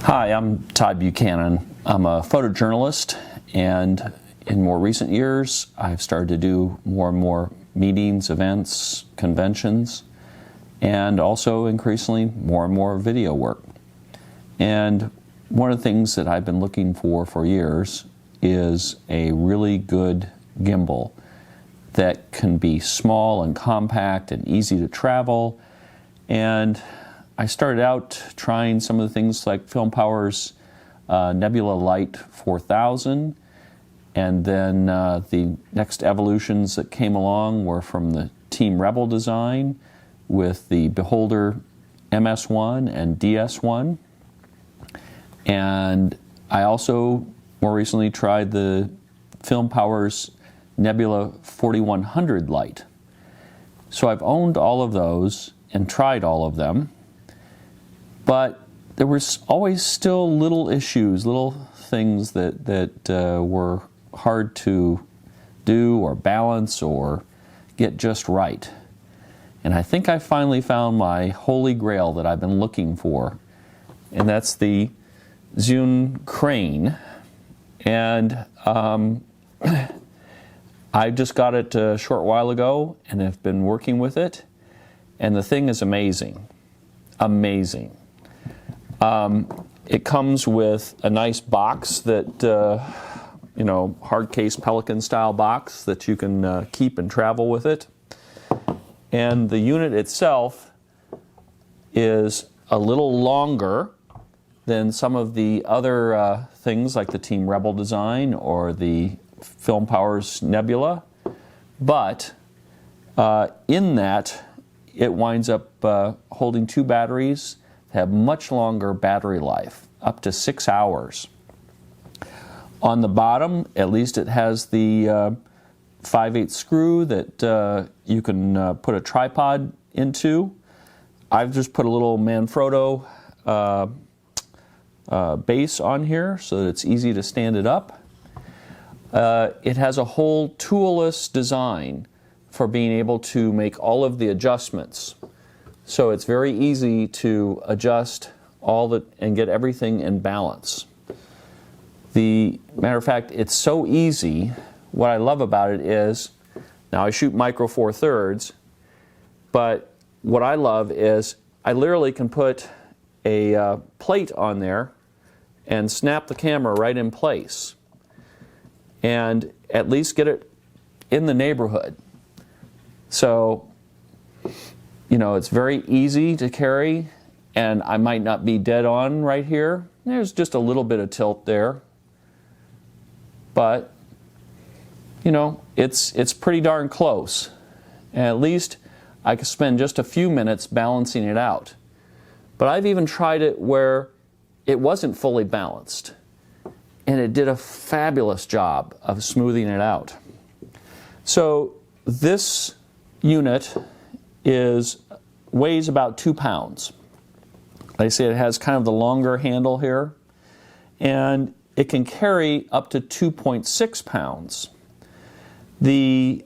Hi, I'm Todd Buchanan. I'm a photojournalist, and in more recent years I've started to do more and more meetings, events, conventions, and also increasingly more and more video work. And one of the things that I've been looking for years is a really good gimbal that can be small and compact and easy to travel. And I started out trying some of the things like Film Power's Nebula Light 4000, and then the next evolutions that came along were from the Team Rebel design with the Beholder MS1 and DS1. And I also more recently tried the Film Power's Nebula 4100 light. So I've owned all of those and tried all of them. But there was always still little issues, little things that were hard to do or balance or get just right. And I think I finally found my holy grail that I've been looking for, and that's the Zhiyun Crane. And I just got it a short while ago and have been working with it, and the thing is amazing. Amazing. It comes with a nice box that, hard case Pelican style box that you can keep and travel with it. And the unit itself is a little longer than some of the other things like the Team Rebel design or the Film Power's Nebula. But in that, it winds up holding two batteries, have much longer battery life, up to 6 hours. On the bottom, at least it has the 5/8 screw that you can put a tripod into. I've just put a little Manfrotto base on here so that it's easy to stand it up. It has a whole toolless design for being able to make all of the adjustments. So it's very easy to adjust all that and get everything in balance. Matter of fact, it's so easy. What I love about it is, now I shoot micro four thirds, but what I love is I literally can put a plate on there and snap the camera right in place and at least get it in the neighborhood. So, it's very easy to carry, and I might not be dead on right here. There's just a little bit of tilt there. But, it's pretty darn close. And at least I could spend just a few minutes balancing it out. But I've even tried it where it wasn't fully balanced, and it did a fabulous job of smoothing it out. So this unit weighs about 2 pounds. Like I say, it has kind of the longer handle here, and it can carry up to 2.6 pounds. The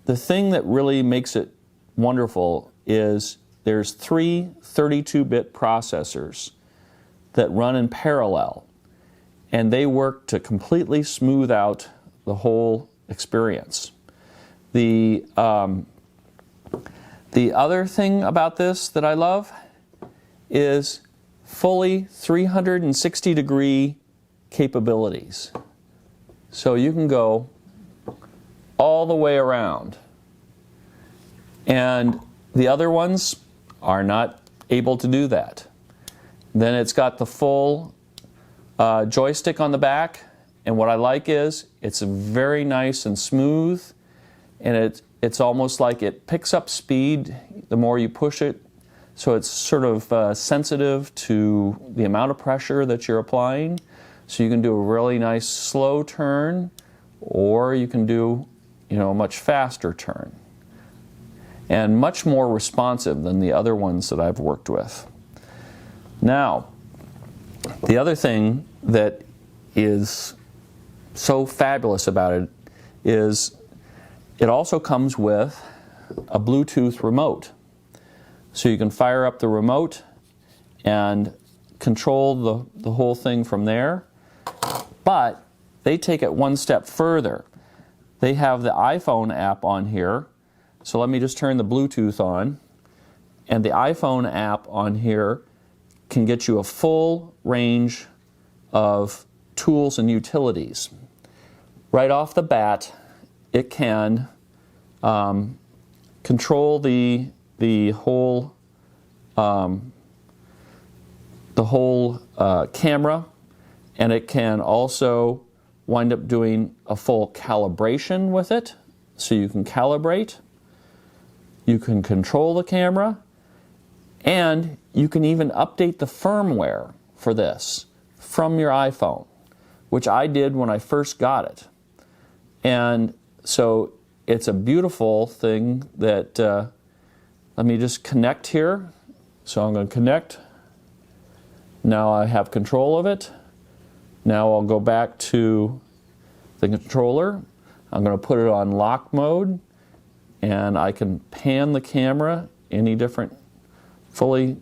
thing that really makes it wonderful is there's 3 32-bit processors that run in parallel, and they work to completely smooth out the whole experience. The other thing about this that I love is fully 360-degree capabilities. So you can go all the way around. And the other ones are not able to do that. Then it's got the full joystick on the back, and what I like is it's very nice and smooth, and it's almost like it picks up speed the more you push it, so it's sort of sensitive to the amount of pressure that you're applying. So you can do a really nice slow turn, or you can do a much faster turn, and much more responsive than the other ones that I've worked with. Now, the other thing that is so fabulous about it is it also comes with a Bluetooth remote. So you can fire up the remote and control the whole thing from there. But they take it one step further. They have the iPhone app on here. So let me just turn the Bluetooth on. And the iPhone app on here can get you a full range of tools and utilities. Right off the bat, it can control the whole camera, and it can also wind up doing a full calibration with it, so you can calibrate, you can control the camera, and you can even update the firmware for this from your iPhone, which I did when I first got it. And so it's a beautiful thing that, let me just connect here. So I'm going to connect. Now I have control of it. Now I'll go back to the controller. I'm going to put it on lock mode, and I can pan the camera any different, fully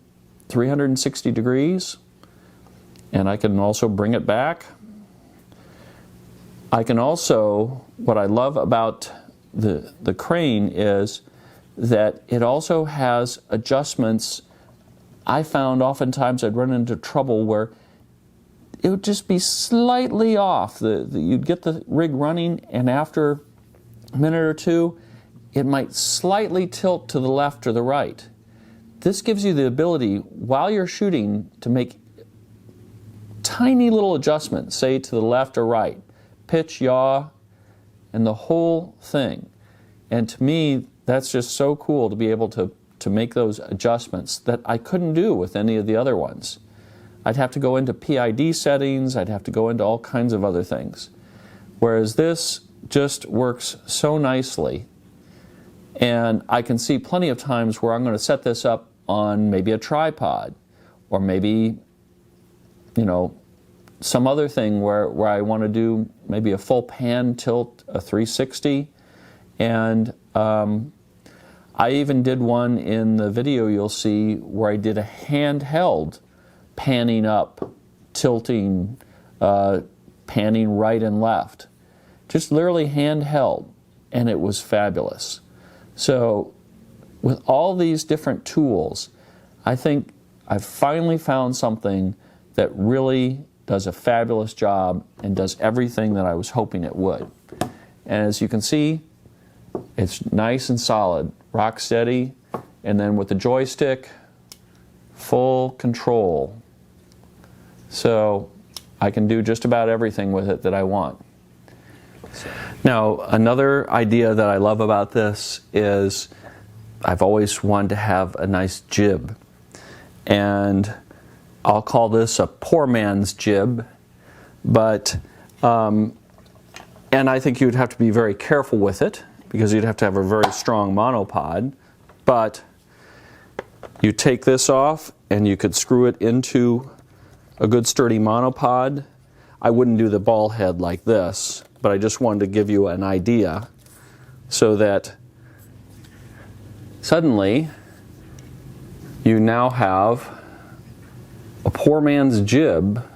360 degrees, and I can also bring it back. I can also, what I love about the Crane is that it also has adjustments. I found oftentimes I'd run into trouble where it would just be slightly off. You'd get the rig running, and after a minute or two, it might slightly tilt to the left or the right. This gives you the ability, while you're shooting, to make tiny little adjustments, say to the left or right, pitch, yaw, and the whole thing. And to me, that's just so cool to be able to make those adjustments that I couldn't do with any of the other ones. I'd have to go into PID settings, I'd have to go into all kinds of other things. Whereas this just works so nicely. And I can see plenty of times where I'm going to set this up on maybe a tripod, or maybe, you know, some other thing where I want to do maybe a full pan tilt, a 360. And I even did one in the video you'll see where I did a handheld panning up, tilting, panning right and left. Just literally handheld, and it was fabulous. So with all these different tools, I think I've finally found something that really does a fabulous job and does everything that I was hoping it would. And as you can see, it's nice and solid, rock steady, and then with the joystick, full control. So I can do just about everything with it that I want. Now, another idea that I love about this is I've always wanted to have a nice jib. And I'll call this a poor man's jib, but and I think you'd have to be very careful with it because you'd have to have a very strong monopod. But you take this off and you could screw it into a good sturdy monopod. I wouldn't do the ball head like this, but I just wanted to give you an idea so that suddenly you now have a poor man's jib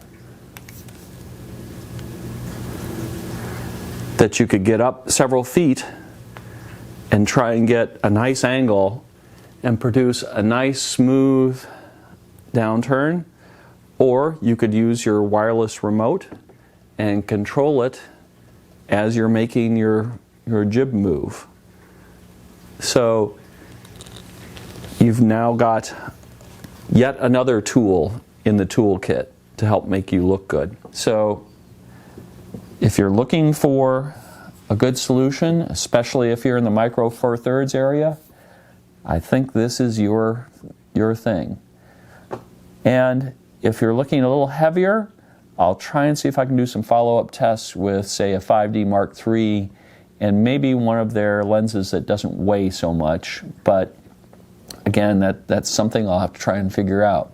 that you could get up several feet and try and get a nice angle and produce a nice smooth downturn. Or you could use your wireless remote and control it as you're making your jib move. So you've now got yet another tool in the toolkit to help make you look good. So if you're looking for a good solution, especially if you're in the micro four thirds area, I think this is your thing. And if you're looking a little heavier, I'll try and see if I can do some follow-up tests with, say, a 5D Mark III and maybe one of their lenses that doesn't weigh so much. But again, that's something I'll have to try and figure out.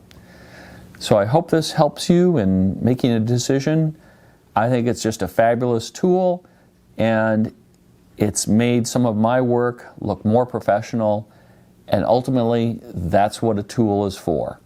So I hope this helps you in making a decision. I think it's just a fabulous tool, and it's made some of my work look more professional, and ultimately that's what a tool is for.